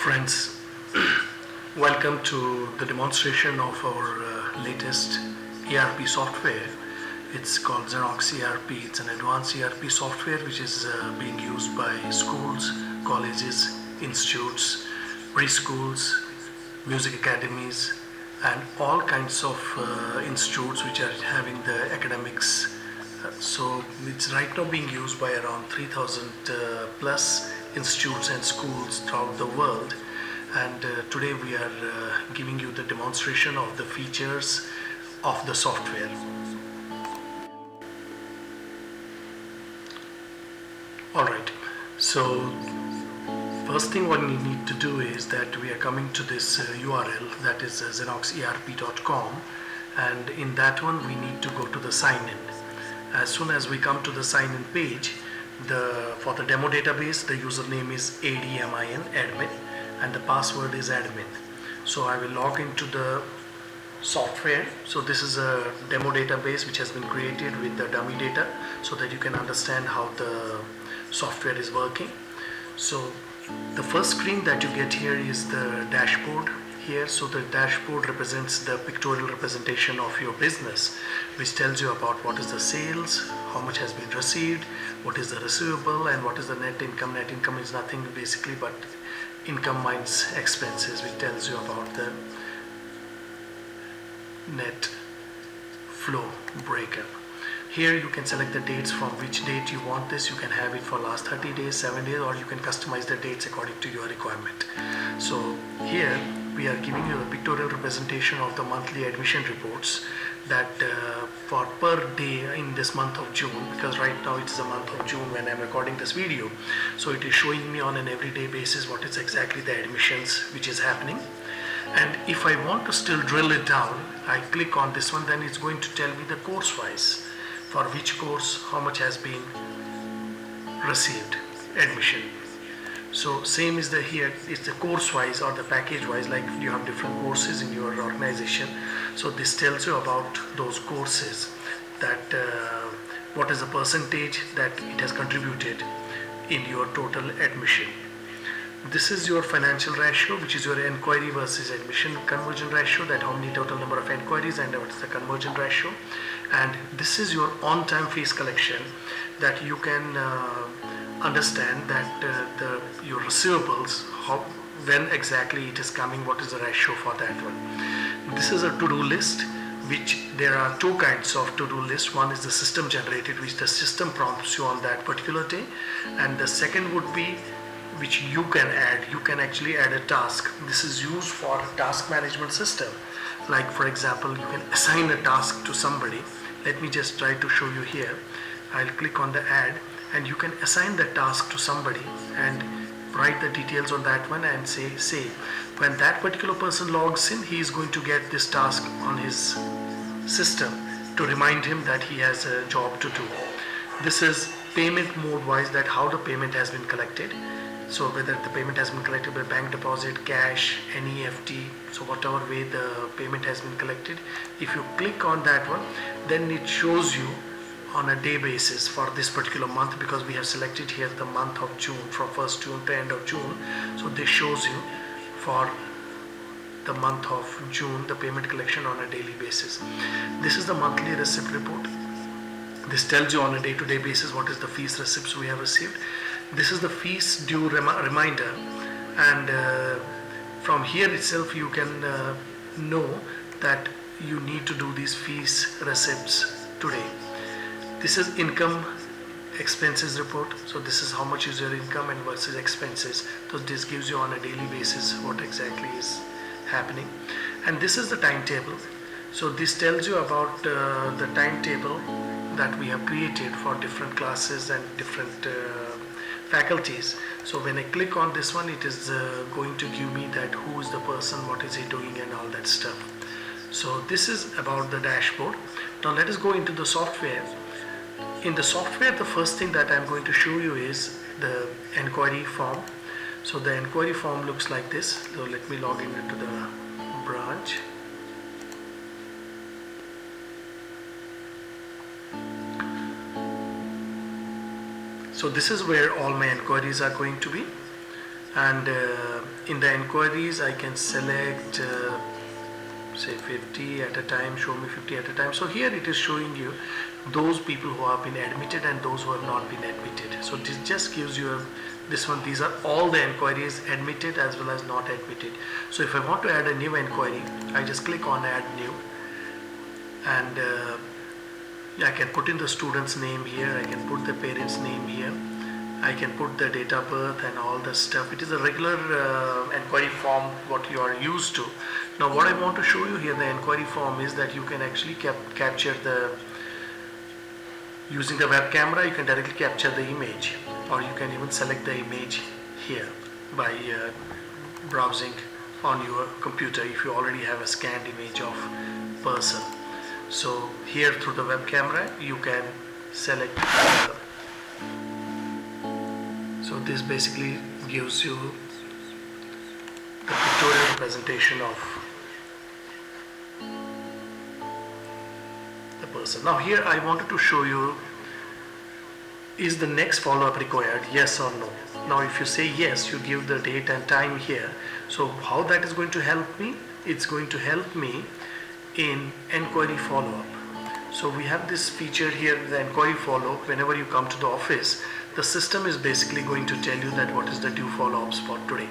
Friends, welcome to the demonstration of our latest ERP software. It's called ZenoxERP. It's an advanced ERP software which is being used by schools, colleges, institutes, preschools, music academies, and all kinds of institutes which are having the academics. So it's right now being used by around 3,000 plus institutes and schools throughout the world, and today we are giving you the demonstration of the features of the software. Alright, so first thing what we need to do is that we are coming to this URL, that is ZenoxERP.com, and in that one we need to go to the sign in. As soon as we come to the sign in page, for the demo database, the username is admin, and the password is admin. So I will log into the software. So this is a demo database which has been created with the dummy data so that you can understand how the software is working. So the first screen that you get here is the dashboard here. So the dashboard represents the pictorial representation of your business, which tells you about what is the sales, how much has been received, what is the receivable, and what is the net income. Net income is nothing basically but income minus expenses, which tells you about the net flow breakup. Here you can select the dates from which date you want this. You can have it for last 30 days, 7 days, or you can customize the dates according to your requirement. So here we are giving you a pictorial representation of the monthly admission reports that for per day in this month of June, because right now it is the month of June when I'm recording this video. So it is showing me on an everyday basis what is exactly the admissions which is happening. And if I want to still drill it down, I click on this one, then it's going to tell me the course wise, for which course how much has been received admission. So same is the here, it's the course wise or the package wise, like you have different courses in your organization. So this tells you about those courses, that what is the percentage that it has contributed in your total admission. This is your financial ratio, which is your enquiry versus admission conversion ratio, that how many total number of enquiries and what is the conversion ratio. And this is your on-time fees collection, that you can understand that your receivables, when exactly it is coming, what is the ratio for that one. This is a to-do list, which there are two kinds of to-do list. One is the system generated, which the system prompts you on that particular day, and the second would be which you can add. You can actually add a task. This is used for a task management system. Like for example, you can assign a task to somebody. Let me just try to show you here. I'll click on the add, and you can assign the task to somebody and write the details on that one and say when that particular person logs in, he is going to get this task on his system to remind him that he has a job to do. This is payment mode wise, that how the payment has been collected. So whether the payment has been collected by bank deposit, cash, NEFT, so whatever way the payment has been collected, if you click on that one, then it shows you on a day basis for this particular month, because we have selected here the month of June, from 1st June to end of June. So this shows you for the month of June the payment collection on a daily basis. This is the monthly receipt report. This tells you on a day-to-day basis what is the fees receipts we have received. This is the fees due reminder, and from here itself you can know that you need to do these fees receipts today. This is income expenses report. So this is how much is your income and versus expenses. So this gives you on a daily basis what exactly is happening. And this is the timetable. So this tells you about the timetable that we have created for different classes and different faculties. So when I click on this one, it is going to give me that who is the person, what is he doing, and all that stuff. So this is about the dashboard. Now let us go into the software. In the software, the first thing that I'm going to show you is the Enquiry Form. So the Enquiry Form looks like this. So let me log into the branch. So this is where all my enquiries are going to be, and in the enquiries I can select say 50 at a time, show me 50 at a time. So here it is showing you those people who have been admitted and those who have not been admitted. So this just gives you this one. These are all the enquiries, admitted as well as not admitted. So if I want to add a new enquiry, I just click on add new, and I can put in the student's name here, I can put the parent's name here, I can put the date of birth and all the stuff. It is a regular enquiry form what you are used to. Now what I want to show you here, the enquiry form, is that you can actually capture the, using the web camera, you can directly capture the image, or you can even select the image here by browsing on your computer if you already have a scanned image of person. So here through the web camera you can select. So this basically gives you the pictorial representation of the person. Now here I wanted to show you, is the next follow-up required, yes or no? Now if you say yes, you give the date and time here. So how that is going to help me? It's going to help me in enquiry follow-up. So we have this feature here, the enquiry follow-up. Whenever you come to the office, the system is basically going to tell you that what is the due follow-ups for today.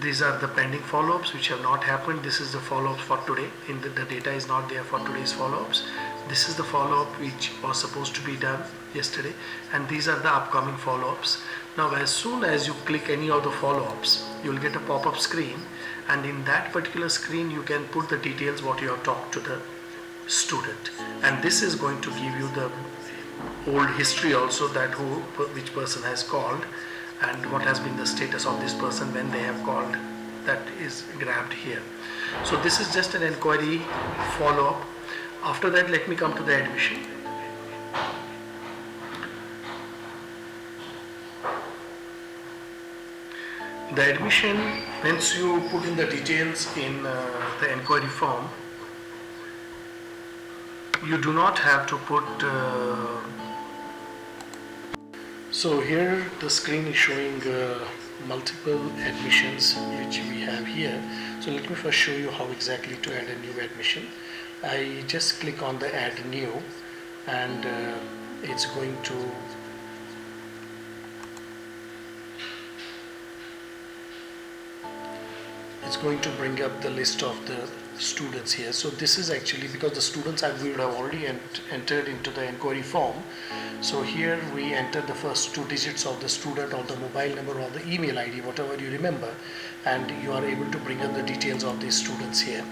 These are the pending follow-ups which have not happened. This is the follow-ups for today. In the data is not there for today's follow-ups. This is the follow-up which was supposed to be done yesterday, and these are the upcoming follow-ups. Now as soon as you click any of the follow-ups, you will get a pop-up screen, and in that particular screen you can put the details what you have talked to the student, and this is going to give you the old history also, that which person has called and what has been the status of this person when they have called. That is grabbed here. So this is just an enquiry follow-up. After that, let me come to the admission. The admission, once you put in the details in the enquiry form, you do not have to put so here the screen is showing multiple admissions which we have here. So let me first show you how exactly to add a new admission. I just click on the add new, and it's going to bring up the list of the students here. So this is actually because the students we would have already entered into the enquiry form. So here we enter the first 2 digits of the student, or the mobile number, or the email ID, whatever you remember, and you are able to bring up the details of these students here.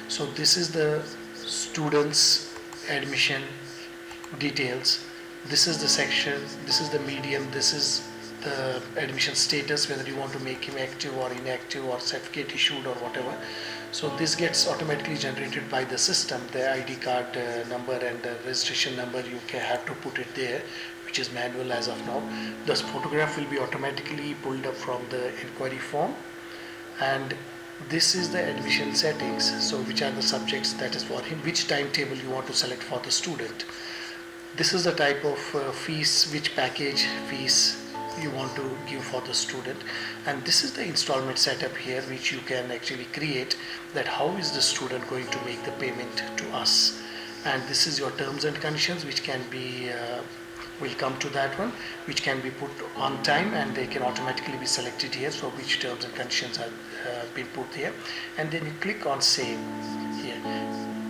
So this is the students admission details. This is the section, this is the medium, this is the admission status, whether you want to make him active or inactive or certificate issued or whatever. So this gets automatically generated by the system. The ID card number and the registration number, you have to put it there, which is manual as of now. The photograph will be automatically pulled up from the enquiry form, and this is the admission settings. So which are the subjects, that is for him, which timetable you want to select for the student. This is the type of fees, which package fees you want to give for the student, and this is the installment setup here, which you can actually create, that how is the student going to make the payment to us. And this is your terms and conditions, which can be we'll come to that one, which can be put on time, and they can automatically be selected here. So which terms and conditions have been put here, and then you click on save here.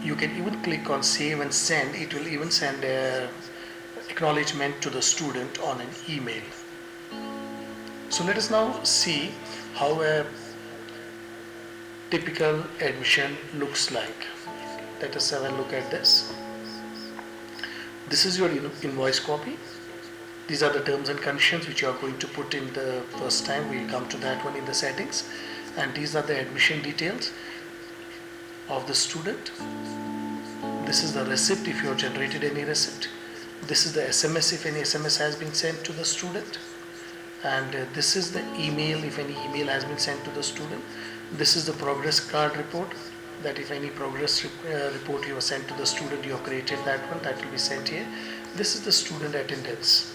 You can even click on save and send. It will even send acknowledgement to the student on an email. So let us now see how a typical admission looks like. Let us have a look at this. This is your invoice copy. These are the terms and conditions which you are going to put in the first time. We'll come to that one in the settings. And these are the admission details of the student. This is the receipt if you have generated any receipt. This is the SMS if any SMS has been sent to the student. And this is the email if any email has been sent to the student. This is the progress card report, that if any progress report you have sent to the student, you have created that one, that will be sent here. This is the student attendance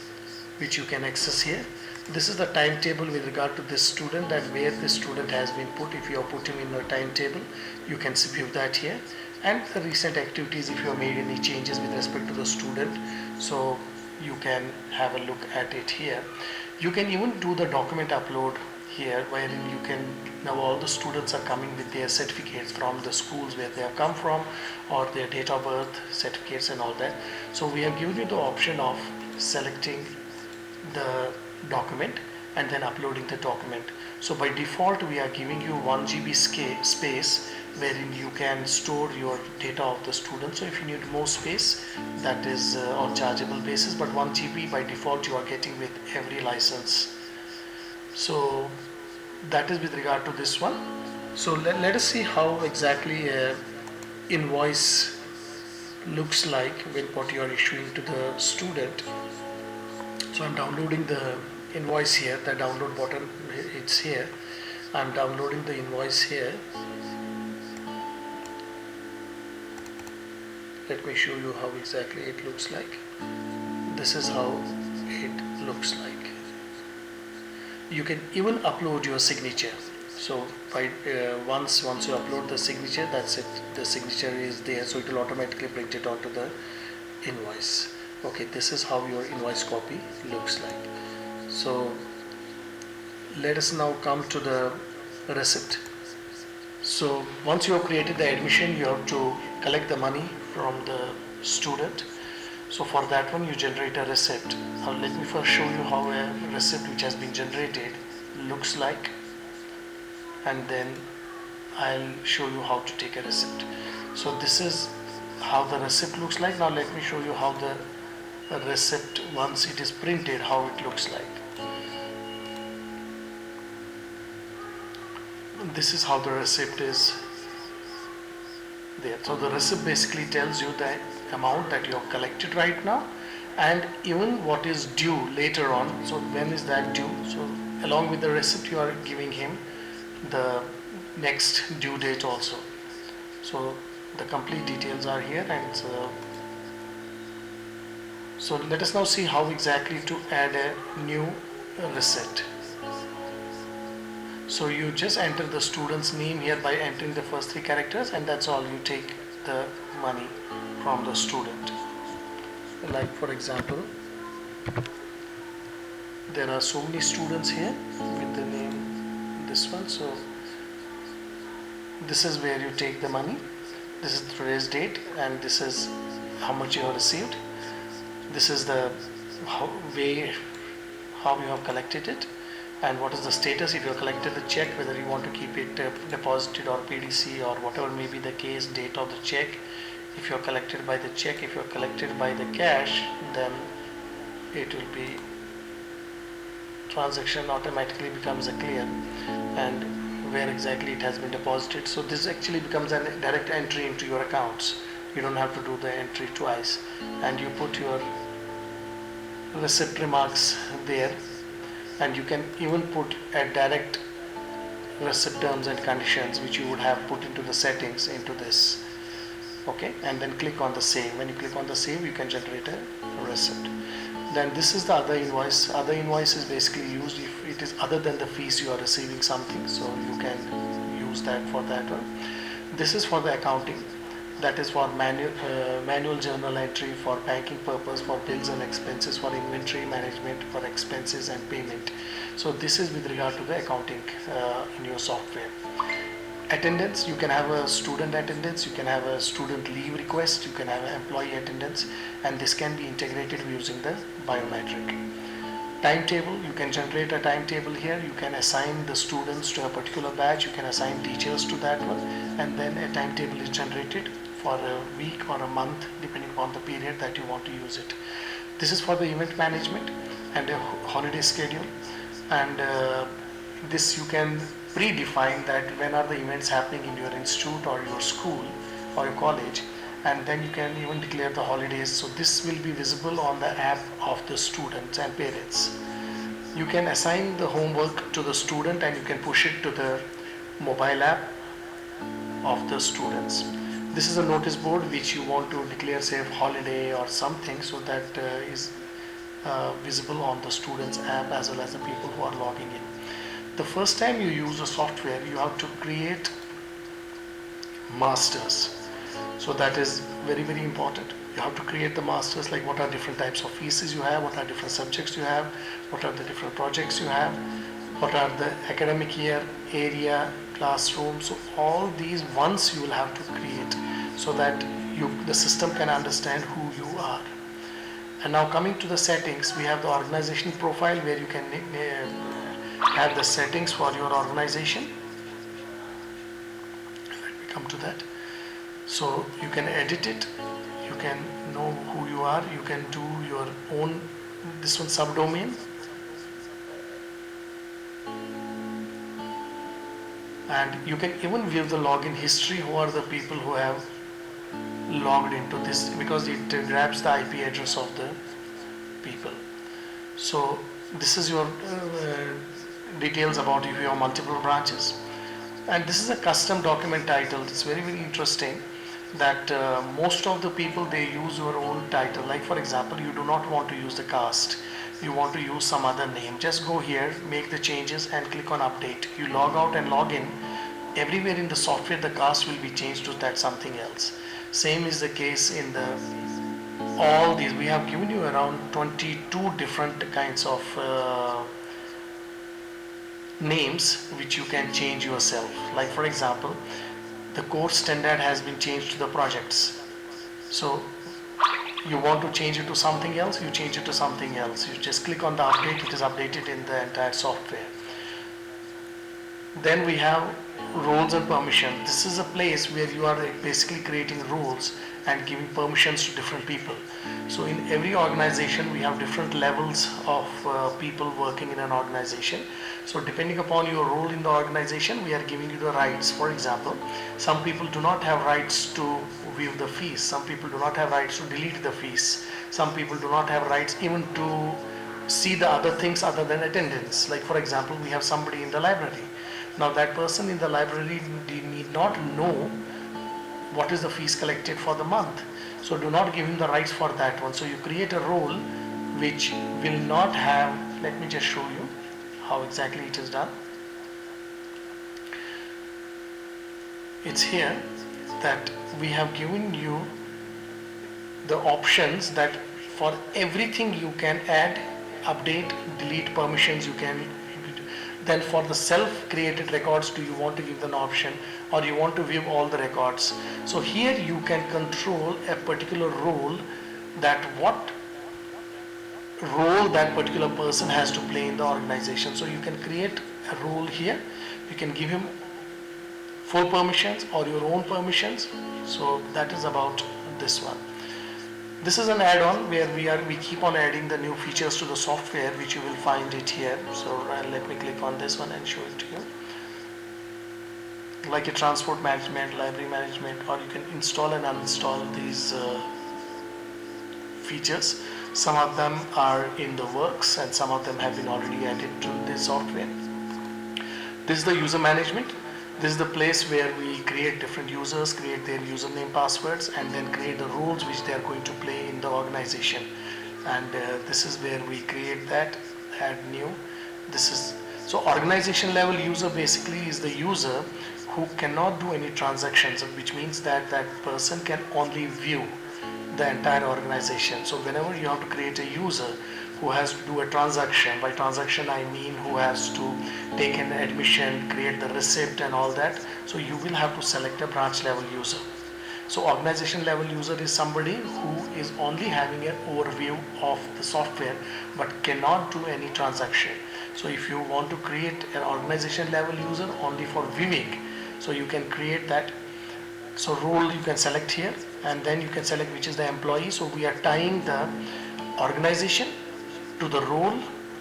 which you can access here. This is the timetable with regard to this student and where this student has been put. If you are putting in a timetable, you can view that here. And the recent activities, if you have made any changes with respect to the student, so you can have a look at it here. You can even do the document upload here, wherein you can, now all the students are coming with their certificates from the schools where they have come from, or their date of birth certificates and all that. So we have given you the option of selecting the document and then uploading the document. So by default we are giving you 1 GB space wherein you can store your data of the student. So if you need more space, that is on chargeable basis, but 1 GB by default you are getting with every license. So that is with regard to this one. So let us see how exactly invoice looks like when what you are issuing to the student. So I'm downloading the invoice here, the download button, it's here. I'm downloading the invoice here. Let me show you how exactly it looks like. This is how it looks like. You can even upload your signature. So by once you upload the signature, that's it. The signature is there, so it will automatically print it onto the invoice. Okay, this is how your invoice copy looks like. So let us now come to the receipt. So once you have created the admission, you have to collect the money from the student. So for that one you generate a receipt. Now let me first show you how a receipt which has been generated looks like, and then I'll show you how to take a receipt. So this is how the receipt looks like. Now let me show you how the receipt, once it is printed, how it looks like. This is how the receipt is there. So the receipt basically tells you the amount that you have collected right now and even what is due later on. So when is that due? So along with the receipt you are giving him the next due date also. So the complete details are here, and so let us now see how exactly to add a new receipt. So you just enter the student's name here by entering the first 3 characters, and that's all. You take the money from the student. Like for example, there are so many students here with the name this one. So this is where you take the money. This is today's date, and this is how much you have received. This is the way how you have collected it, and what is the status. If you have collected the check, whether you want to keep it deposited or PDC or whatever may be the case, date of the check. If you are collected by the check, if you are collected by the cash, then it will be transaction automatically becomes a clear, and where exactly it has been deposited. So this actually becomes a direct entry into your accounts. You don't have to do the entry twice, and you put your receipt remarks there, and you can even put a direct receipt terms and conditions which you would have put into the settings into this. Okay, and then click on the save. When you click on the save, you can generate a receipt. Then this is the other invoice. Other invoice is basically used if it is other than the fees you are receiving something, so you can use that for that one. This is for the accounting. That is for manual journal entry, for banking purpose, for bills and expenses, for inventory management, for expenses and payment. So this is with regard to the accounting in your software. Attendance, you can have a student attendance, you can have a student leave request, you can have an employee attendance, and this can be integrated using the biometric. Timetable, you can generate a timetable here. You can assign the students to a particular batch, you can assign teachers to that one, and then a timetable is generated for a week or a month depending on the period that you want to use it. This is for the event management and a holiday schedule, and this you can predefine that when are the events happening in your institute or your school or your college, and then you can even declare the holidays. So this will be visible on the app of the students and parents. You can assign the homework to the student and you can push it to the mobile app of the students. This is a notice board which you want to declare, say, holiday or something, so that is visible on the students app as well as the people who are logging in. The first time you use the software, you have to create masters. So that is very, very important. You have to create the masters, like what are different types of pieces you have, what are different subjects you have, what are the different projects you have, what are the academic year, area, classroom. So all these once you will have to create so that the system can understand who you are. And now coming to the settings, we have the organization profile where you can have the settings for your organization. Let me come to that. So you can edit it, you can know who you are, you can do your own, this one subdomain. And you can even view the login history, who are the people who have logged into this, because it grabs the IP address of the people. So this is your details about if you have multiple branches. And this is a custom document title. It's very, very interesting that most of the people, they use your own title. Like for example, you do not want to use the cast, you want to use some other name. Just go here, make the changes and click on update. You log out and log in. Everywhere in the software, the cast will be changed to that something else. Same is the case in the all these. We have given you around 22 different kinds of names which you can change yourself. Like for example, the course standard has been changed to the projects. So you want to change it to something else, you change it to something else. You just click on the update, it is updated in the entire software. Then we have roles and permissions. This is a place where you are basically creating rules and giving permissions to different people. So in every organization, we have different levels of people working in an organization. So depending upon your role in the organization, we are giving you the rights. For example, some people do not have rights to view the fees. Some people do not have rights to delete the fees. Some people do not have rights even to see the other things other than attendance. Like for example, we have somebody in the library. Now that person in the library need not know what is the fees collected for the month. So do not give him the rights for that one. So you create a role which will not have, let me just show you how exactly it is done. It's here that we have given you the options that for everything you can add, update, delete permissions you can. Then for the self-created records, do you want to give an option or you want to view all the records? So here you can control a particular role, that what role that particular person has to play in the organization. So you can create a role here. You can give him full permissions or your own permissions. So that is about this one. This is an add-on where we keep on adding the new features to the software, which you will find it here. So let me click on this one and show it to you. Like a transport management, library management, or you can install and uninstall these features. Some of them are in the works and some of them have been already added to this software. This is the user management. This is the place where we create different users, create their username, passwords, and then create the roles which they are going to play in the organization. And this is where we create that, add new. This is, so organization level user basically is the user who cannot do any transactions, which means that that person can only view the entire organization. So whenever you have to create a user who has to do a transaction, by transaction I mean who has to take an admission, create the receipt and all that, so you will have to select a branch level user. So organization level user is somebody who is only having an overview of the software but cannot do any transaction. So if you want to create an organization level user only for viewing, so you can create that. So role you can select here, and then you can select which is the employee. So we are tying the organization to the role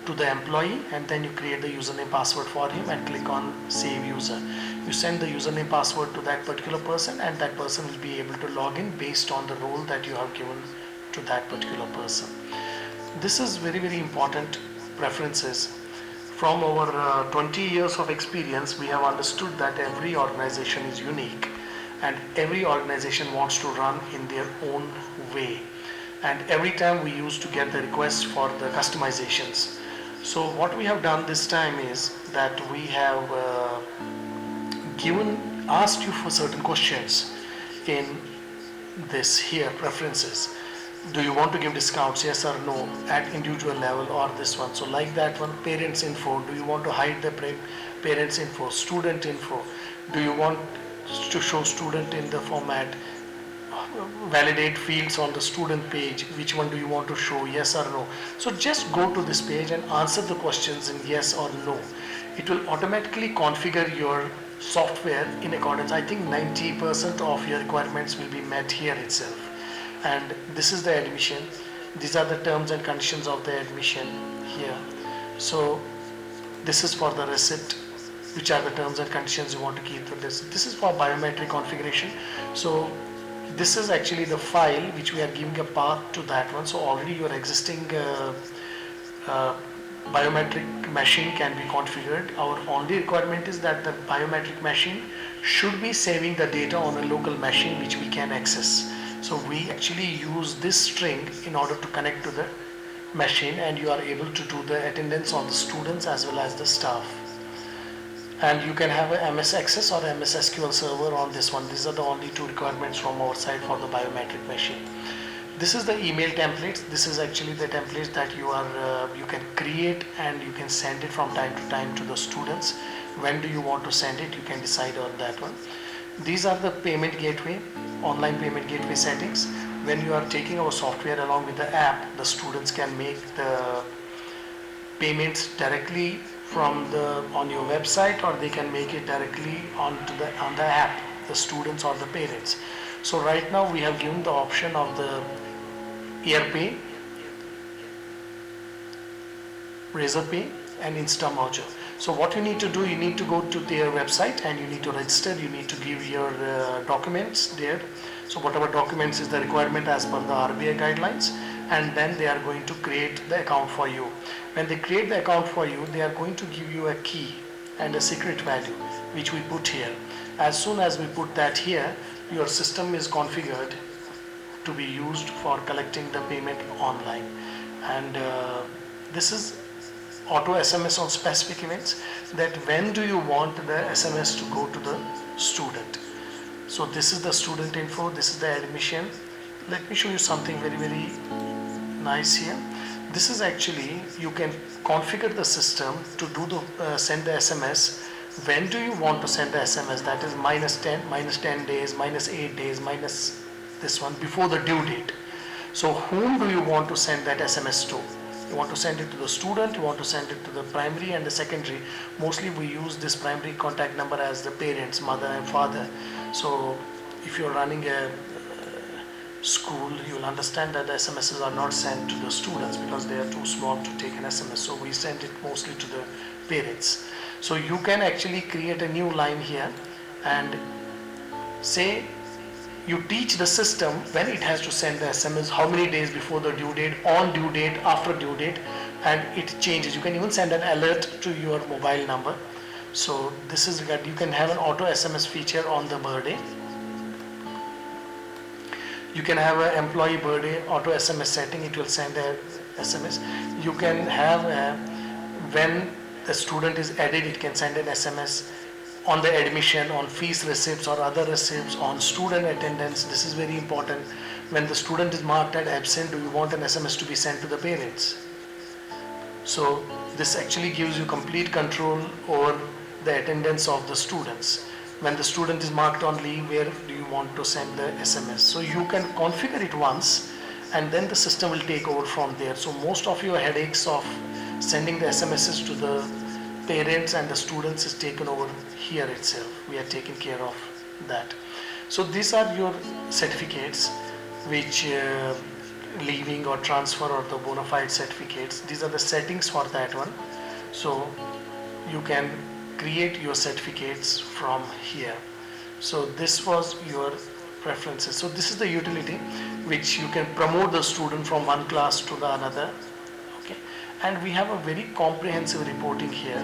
to the employee, and then you create the username password for him and click on save user. You send the username password to that particular person, and that person will be able to log in based on the role that you have given to that particular person. This is very, very important preferences. From our 20 years of experience, we have understood that every organization is unique and every organization wants to run in their own way. and every time we used to get the request for the customizations. So what we have done this time is that we have asked you for certain questions in this here preferences. Do you want to give discounts, yes or no, at individual level, or this one? So like that one, parents info, do you want to hide the parents info? Student info, do you want to show student in the format? Validate fields on the student page, which one do you want to show, yes or no? So just go to this page and answer the questions in yes or no. It will automatically configure your software in accordance. I think 90% of your requirements will be met here itself. And this is the admission. These are the terms and conditions of the admission here. So this is for the receipt, which are the terms and conditions you want to keep for this. This is for biometric configuration. So this is actually the file which we are giving a path to that one. So already your existing biometric machine can be configured. Our only requirement is that the biometric machine should be saving the data on a local machine which we can access. So we actually use this string in order to connect to the machine, and you are able to do the attendance on the students as well as the staff. And you can have a MS Access or MS SQL server on this one. These are the only two requirements from our side for the biometric machine. This is the email templates. This is actually the templates that you can create and you can send it from time to time to the students. When do you want to send it? You can decide on that one. These are the payment gateway, online payment gateway settings. When you are taking our software along with the app, the students can make the payments directly from on your website, or they can make it directly on the app, the students or the parents. So right now we have given the option of the AirPay, RazorPay, and InstaMojo. So what you need to do, you need to go to their website and you need to register. You need to give your documents there. So whatever documents is the requirement as per the RBI guidelines, and then they are going to create the account for you. When they create the account for you, they are going to give you a key and a secret value, which we put here. As soon as we put that here, your system is configured to be used for collecting the payment online. And this is auto SMS on specific events, that when do you want the SMS to go to the student. So this is the student info, this is the admission. Let me show you something very, very nice here. This is actually, you can configure the system to do the send the SMS. When do you want to send the SMS? That is -10 days, -8 days, minus this one, before the due date. So whom do you want to send that SMS to? You want to send it to the student, you want to send it to the primary and the secondary. Mostly we use this primary contact number as the parents, mother and father. So if you're running a school, you'll understand that the SMSs are not sent to the students because they are too small to take an SMS. So we send it mostly to the parents. So you can actually create a new line here and say you teach the system when it has to send the SMS, how many days before the due date, on due date, after due date, and it changes. You can even send an alert to your mobile number. So this is regard, you can have an auto SMS feature on the birthday. You can have an employee birthday auto SMS setting, it will send a SMS. You can have when the student is added, it can send an SMS on the admission, on fees receipts or other receipts, on student attendance. This is very important. When the student is marked as absent, do you want an SMS to be sent to the parents? So this actually gives you complete control over the attendance of the students. When the student is marked on leave, where do you want to send the SMS? So you can configure it once and then the system will take over from there. So most of your headaches of sending the SMSs to the parents and the students is taken over here itself. We are taking care of that. So these are your certificates, which leaving or transfer or the bona fide certificates. These are the settings for that one. So you can create your certificates from here. So this was your preferences. So this is the utility which you can promote the student from one class to the another. Okay. And we have a very comprehensive reporting here.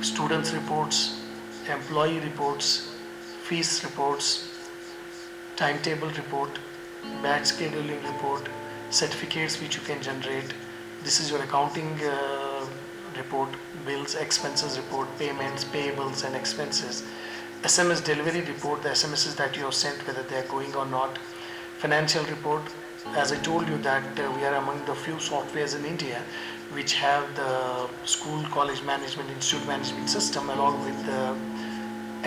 Students reports, employee reports, fees reports, timetable report, batch scheduling report, certificates which you can generate. This is your accounting report, bills, expenses report, payments, payables and expenses. SMS delivery report, the SMSs that you have sent, whether they are going or not. Financial report, as I told you that we are among the few softwares in India which have the school, college management, institute management system along with the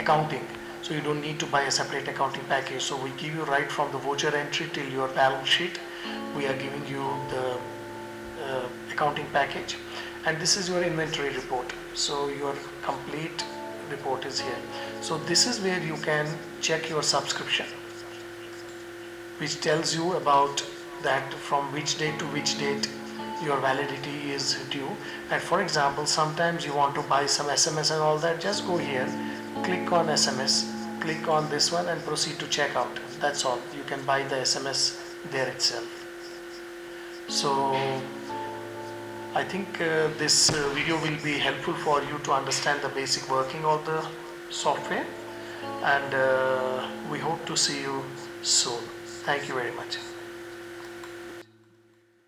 accounting. So you don't need to buy a separate accounting package. So we give you right from the voucher entry till your balance sheet. We are giving you the accounting package. And this is your inventory report. So your complete report is here. So this is where you can check your subscription, which tells you about that from which date to which date your validity is due. And for example, sometimes you want to buy some SMS and all that, just go here, click on SMS, click on this one and proceed to checkout. That's all. You can buy the SMS there itself. So I think this video will be helpful for you to understand the basic working of the software, and we hope to see you soon. Thank you very much.